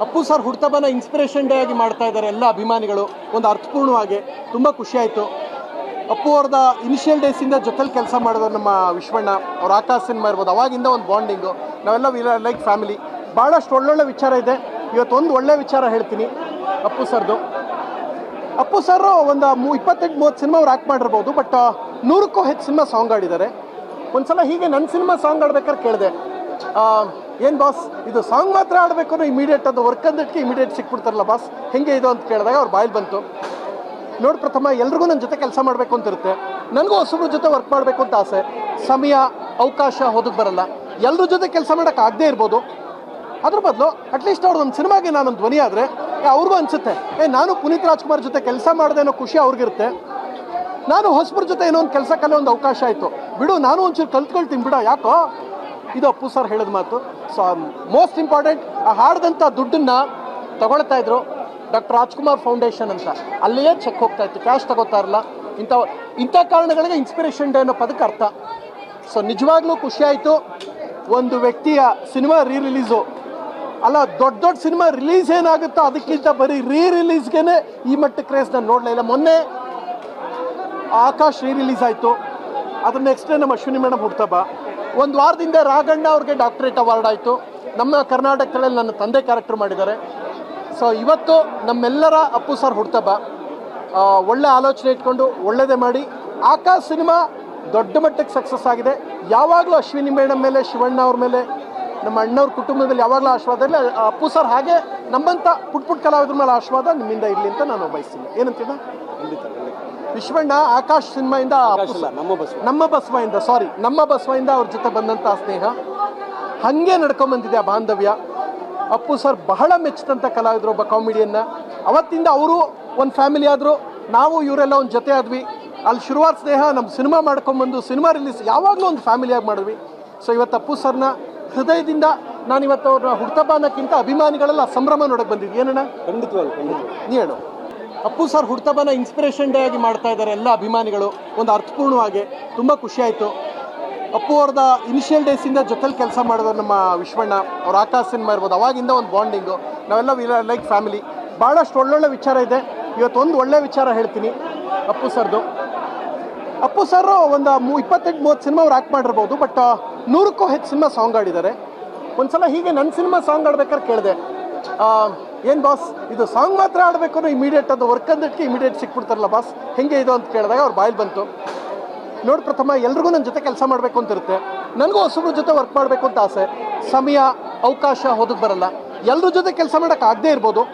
Appu sir ಹುಟ್ಟುಹಬ್ಬನ inspiration day ಆಗಿ ಮಾಡ್ತಾ ಇದ್ದಾರೆ ಎಲ್ಲ ಅಭಿಮಾನಿಗಳು. ಒಂದು ಅರ್ಥಪೂರ್ಣವಾಗಿ ತುಂಬ ಖುಷಿ ಆಯಿತು. ಅಪ್ಪು ಅವ್ರದ ಇನಿಷಿಯಲ್ ಡೇಸಿಂದ ಜೊತೆಲಿ ಕೆಲಸ ಮಾಡಿದ್ರು ನಮ್ಮ ವಿಶ್ವಣ್ಣ ಅವ್ರ ಆಕಾಶ್ ಸಿನಿಮಾ ಇರ್ಬೋದು, ಅವಾಗಿಂದ ಒಂದು ಬಾಂಡಿಂಗು, ನಾವೆಲ್ಲ ಲೈಕ್ ಫ್ಯಾಮಿಲಿ. ಭಾಳಷ್ಟು ಒಳ್ಳೊಳ್ಳೆ ವಿಚಾರ ಇದೆ. ಇವತ್ತೊಂದು ಒಳ್ಳೆ ವಿಚಾರ ಹೇಳ್ತೀನಿ ಅಪ್ಪು ಸರ್ದು. ಅಪ್ಪು ಸರ್ ಒಂದು 28-30 ಸಿನಿಮಾ ಅವ್ರು ಆ್ಯಕ್ಟ್ ಮಾಡಿರ್ಬೋದು, ಬಟ್ 100ಕ್ಕೂ ಹೆಚ್ಚು ಸಿನಿಮಾ ಸಾಂಗ್ ಆಡಿದ್ದಾರೆ. ಒಂದು ಸಲ ಹೀಗೆ ನನ್ನ ಸಿನಿಮಾ ಸಾಂಗ್ ಆಡ್ಬೇಕಾದ್ರೆ ಕೇಳಿದೆ, ಏನು ಬಾಸ್ ಇದು ಸಾಂಗ್ ಮಾತ್ರ ಆಡಬೇಕು ಅನ್ನೋ ಇಮಿಡಿಯೇಟ್ ಅದು ವರ್ಕ್ ಅಂದಕ್ಕೆ ಇಮಿಡಿಯೇಟ್ ಸಿಕ್ಬಿಡ್ತಾರಲ್ಲ ಬಾಸ್, ಹೆಂಗೆ ಇದು ಅಂತ ಕೇಳಿದಾಗ ಅವ್ರ ಬಾಯಲ್ಲಿ ಬಂತು. ನೋಡಿ ಪ್ರಥಮ ಎಲ್ರಿಗೂ ನನ್ನ ಜೊತೆ ಕೆಲಸ ಮಾಡಬೇಕು ಅಂತ ಇರುತ್ತೆ, ನನಗೂ ಹೊಸಬ್ರ ಜೊತೆ ವರ್ಕ್ ಮಾಡಬೇಕು ಅಂತ ಆಸೆ. ಸಮಯ ಅವಕಾಶ ಹೋದಕ್ಕೆ ಬರಲ್ಲ, ಎಲ್ಲರ ಜೊತೆ ಕೆಲಸ ಮಾಡೋಕ್ಕೆ ಆಗದೇ ಇರ್ಬೋದು. ಅದ್ರ ಬದಲು ಅಟ್ಲೀಸ್ಟ್ ಅವ್ರು ಒಂದು ಸಿನಿಮಾಗೆ ನಾನೊಂದು ಧ್ವನಿ ಆದರೆ ಅವ್ರಿಗೂ ಅನಿಸುತ್ತೆ, ನಾನು ಪುನೀತ್ ರಾಜ್ಕುಮಾರ್ ಜೊತೆ ಕೆಲಸ ಮಾಡಿದೆ ಅನ್ನೋ ಖುಷಿ ಅವ್ರಿಗಿರುತ್ತೆ. ನಾನು ಹೊಸಬ್ರ ಜೊತೆ ಏನೋ ಒಂದು ಕೆಲಸ ಕಲಿಯೋ ಒಂದು ಅವಕಾಶ ಆಯಿತು, ಬಿಡು ನಾನು ಒಂಚೂರು ಕಲ್ತ್ಕೊಳ್ತೀನಿ ಬಿಡ, ಯಾಕೋ ಇದು ಅಪ್ಪು ಸರ್ ಹೇಳಿದ ಮಾತು. ಸೊ ಮೋಸ್ಟ್ ಇಂಪಾರ್ಟೆಂಟ್, ಆ ಹಾಡ್ದಂಥ ದುಡ್ಡನ್ನು ತಗೊಳ್ತಾ ಇದ್ರು ಡಾಕ್ಟರ್ ರಾಜ್ಕುಮಾರ್ ಫೌಂಡೇಶನ್ ಅಂತ, ಅಲ್ಲಿಯೇ ಚೆಕ್ ಹೋಗ್ತಾ ಇತ್ತು, ಕ್ಯಾಶ್ ತಗೋತಾ ಇರಲ್ಲ. ಇಂಥ ಕಾರಣಗಳಿಗೆ ಇನ್ಸ್ಪಿರೇಷನ್ ಡೇ ಅನ್ನೋ ಪದಕ್ಕೆ ಅರ್ಥ. ಸೊ ನಿಜವಾಗ್ಲೂ ಖುಷಿ ಆಯಿತು. ಒಂದು ವ್ಯಕ್ತಿಯ ಸಿನಿಮಾ ರಿಲೀಸು ಅಲ್ಲ, ದೊಡ್ಡ ಸಿನಿಮಾ ರಿಲೀಸ್ ಏನಾಗುತ್ತೋ ಅದಕ್ಕಿಂತ ಬರೀ ರಿಲೀಸ್ಗೆ ಈ ಮಟ್ಟಕ್ಕೆ ಕ್ರೇಜ್ ನಾನು ನೋಡಲೇ ಇಲ್ಲ. ಮೊನ್ನೆ ಆಕಾಶ್ ರಿಲೀಸ್ ಆಯಿತು, ಅದ್ರ ನೆಕ್ಸ್ಟ್ ಡೇ ನಮ್ಮ ಅಶ್ವಿನಿ ಮೇಡಮ್ ಹುಟ್ಟುಹಬ್ಬ. ಒಂದು ವಾರದಿಂದ ರಾಘಣ್ಣ ಅವ್ರಿಗೆ ಡಾಕ್ಟರೇಟ್ ಅವಾರ್ಡ್ ಆಯಿತು. ನಮ್ಮ ಕರ್ನಾಟಕದಲ್ಲಿ ನನ್ನ ತಂದೆ ಕ್ಯಾರೆಕ್ಟರ್ ಮಾಡಿದ್ದಾರೆ. ಸೊ ಇವತ್ತು ನಮ್ಮೆಲ್ಲರ ಅಪ್ಪು ಸರ್ ಹುಟ್ಟುಹಬ್ಬ. ಒಳ್ಳೆ ಆಲೋಚನೆ ಇಟ್ಕೊಂಡು ಒಳ್ಳೆಯದೇ ಮಾಡಿ. ಆಕಾಶ್ ಸಿನಿಮಾ ದೊಡ್ಡ ಮಟ್ಟಕ್ಕೆ ಸಕ್ಸಸ್ ಆಗಿದೆ. ಯಾವಾಗಲೂ ಅಶ್ವಿನಿ ಮೇಡಮ್ ಮೇಲೆ, ಶಿವಣ್ಣ ಅವ್ರ ಮೇಲೆ, ನಮ್ಮ ಅಣ್ಣವ್ರ ಕುಟುಂಬದ ಮೇಲೆ ಯಾವಾಗಲೂ ಆಶೀರ್ವಾದ ಇರಲಿ. ಅಪ್ಪು ಸರ್ ಹಾಗೆ ನಮ್ಮಂಥ ಪುಟ್ಟ ಕಲಾವಿದ್ರ ಮೇಲೆ ಆಶೀರ್ವಾದ ನಿಮ್ಮಿಂದ ಇರಲಿ ಅಂತ ನಾನು ಬಯಸ್ತೀನಿ. ಏನಂತೀನ ವಿಶ್ವಣ್ಣ ಆಕಾಶ್ ಸಿನಿಮಾಯಿಂದ ನಮ್ಮ ಬಸವಯಿಂದ ಅವ್ರ ಜೊತೆ ಬಂದಂಥ ಸ್ನೇಹ ಹಾಗೆ ನಡ್ಕೊಂಬಂದಿದೆ ಆ ಬಾಂಧವ್ಯ. ಅಪ್ಪು ಸರ್ ಬಹಳ ಮೆಚ್ಚಿದಂಥ ಕಲಾವಿದರು, ಒಬ್ಬ ಕಾಮಿಡಿಯನ್ನ. ಅವತ್ತಿಂದ ಅವರು ಒಂದು ಫ್ಯಾಮಿಲಿ ಆದರು, ನಾವು ಇವರೆಲ್ಲ ಒಂದು ಜೊತೆ ಆದ್ವಿ. ಅಲ್ಲಿ ಶುರುವಾದ ಸ್ನೇಹ ನಮ್ಮ ಸಿನಿಮಾ ಮಾಡ್ಕೊಂಬಂದು ಸಿನಿಮಾ ರಿಲೀಸ್ ಯಾವಾಗಲೂ ಒಂದು ಫ್ಯಾಮಿಲಿಯಾಗಿ ಮಾಡಿದ್ವಿ. ಸೊ ಇವತ್ತು ಅಪ್ಪು ಸರ್ನ ಹೃದಯದಿಂದ ನಾನಿವತ್ತು ಅವ್ರನ್ನ ಹುಟ್ಟುಹಬ್ಬ ಅನ್ನೋಕ್ಕಿಂತ ಅಭಿಮಾನಿಗಳೆಲ್ಲ ಸಂಭ್ರಮ ನೋಡಕ್ಕೆ ಬಂದಿದ್ವಿ. ಏನಣ್ಣ ನೀ ಹೇಳು. ಅಪ್ಪು ಸರ್ ಹುಟ್ಟುಹಬ್ಬನ ಇನ್ಸ್ಪಿರೇಷನ್ ಡೇ ಆಗಿ ಮಾಡ್ತಾ ಇದ್ದಾರೆ ಎಲ್ಲ ಅಭಿಮಾನಿಗಳು. ಒಂದು ಅರ್ಥಪೂರ್ಣವಾಗಿ ತುಂಬ ಖುಷಿ ಆಯಿತು. ಅಪ್ಪು ಅವ್ರದ ಇನಿಷಿಯಲ್ ಡೇಸಿಂದ ಜೊತೆಲಿ ಕೆಲಸ ಮಾಡಿದ್ರು ನಮ್ಮ ವಿಶ್ವಣ್ಣ ಅವ್ರ ಆಕಾಶ್ ಸಿನಿಮಾ ಇರ್ಬೋದು, ಅವಾಗಿಂದ ಒಂದು ಬಾಂಡಿಂಗು, ನಾವೆಲ್ಲ ಲೈಕ್ ಫ್ಯಾಮಿಲಿ. ಭಾಳಷ್ಟು ಒಳ್ಳೊಳ್ಳೆ ವಿಚಾರ ಇದೆ. ಇವತ್ತೊಂದು ಒಳ್ಳೆ ವಿಚಾರ ಹೇಳ್ತೀನಿ ಅಪ್ಪು ಸರ್ದು. ಅಪ್ಪು ಸರ್ ಒಂದು 28-30 ಸಿನಿಮಾ ಅವ್ರು ಆ್ಯಕ್ಟ್ ಮಾಡಿರ್ಬೋದು, ಬಟ್ 100ಕ್ಕೂ ಹೆಚ್ಚು ಸಿನಿಮಾ ಸಾಂಗ್ ಆಡಿದ್ದಾರೆ. ಒಂದು ಸಲ ಹೀಗೆ ನನ್ನ ಸಿನಿಮಾ ಸಾಂಗ್ ಆಡ್ಬೇಕಾದ್ರೆ ಕೇಳಿದೆ, ಏನು ಬಾಸ್ ಇದು ಸಾಂಗ್ ಮಾತ್ರ ಆಡಬೇಕು ಅನ್ನೋ ಇಮಿಡಿಯೇಟ್ ಅದು ವರ್ಕ್ ಅಂದಕ್ಕೆ ಇಮಿಡಿಯೇಟ್ ಸಿಕ್ಬಿಡ್ತಾರಲ್ಲ ಬಾಸ್, ಹೆಂಗೆ ಇದು ಅಂತ ಕೇಳಿದಾಗ ಅವ್ರ ಬಾಯಲ್ಲಿ ಬಂತು. ನೋಡಿ ಪ್ರಥಮ ಎಲ್ರಿಗೂ ನನ್ನ ಜೊತೆ ಕೆಲಸ ಮಾಡಬೇಕು ಅಂತ ಇರುತ್ತೆ, ನನಗೂ ಹೊಸಬ್ರ ಜೊತೆ ವರ್ಕ್ ಮಾಡಬೇಕು ಅಂತ ಆಸೆ. ಸಮಯ ಅವಕಾಶ ಹೋದಕ್ಕೆ ಬರಲ್ಲ, ಎಲ್ಲರ ಜೊತೆ ಕೆಲಸ ಮಾಡೋಕ್ಕೆ ಆಗದೇ ಇರ್ಬೋದು.